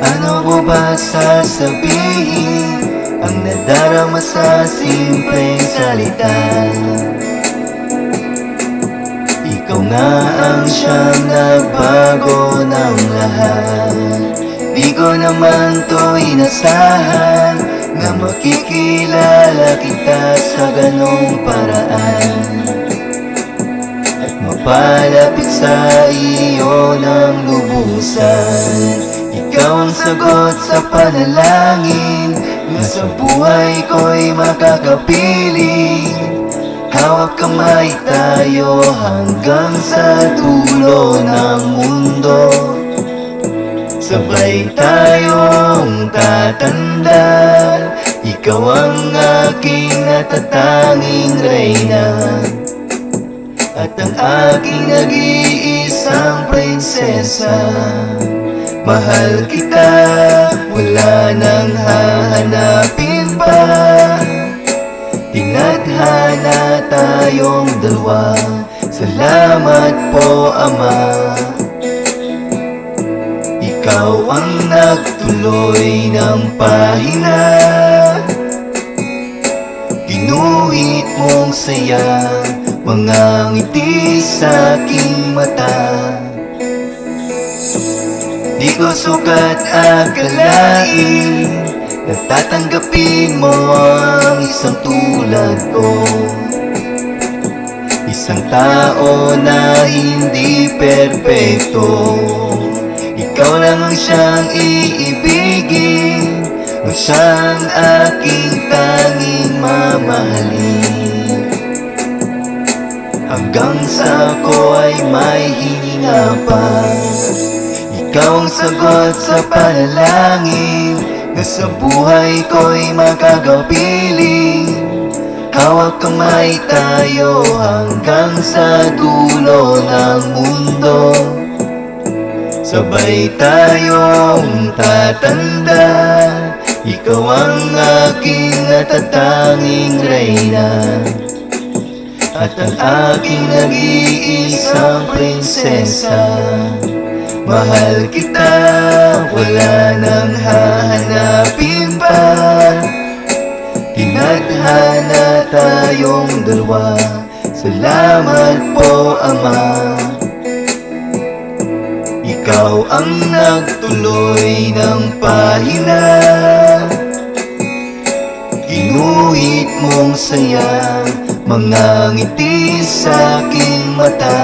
Ano ko ba sasabihin ang nadarama sa simpleng salita? Ikaw nga ang siyang nagbago ng lahat. Di ko naman to inasahan na makikilala kita sa ganong paraan at mapalapit sa iyo ng lubusan. Ikaw ang sagot sa panalangin na sa buhay ko'y makakapiling. Hawak kamay tayo hanggang sa dulo ng mundo. Sabay tayong tatanda. Ikaw ang aking natatanging reyna at ang aking nag-iisang prinsesa. Mahal kita, wala nang hahanapin pa. Tinadhana tayong dalawa. Salamat po, Ama. Ikaw ang nagtuloy ng pahina. Ginuhit mong saya mga ngiti sa aking mata. Di ko sukat akalain na tatanggapin mo ang isang tulad ko. Isang tao na hindi perpekto. Ikaw lang ang siyang iibigin, ang siyang aking tanging mamahalin. Hanggang sa ako ay may hininga pa. Ikaw ang sagot sa panalangin na sa buhay ko'y makakapiling. Hawak kamay tayo hanggang sa dulo ng mundo. Sabay tayong tatanda. Ikaw ang aking natatanging reyna at ang aking nag-iisang prinsesa. Mahal kita, wala nang hahanapin pa. Tinadhana tayong dalawa. Salamat po, Ama. Ikaw ang nagtuloy ng pahina. Ginuhit mong saya mga ngiti sa aking mata.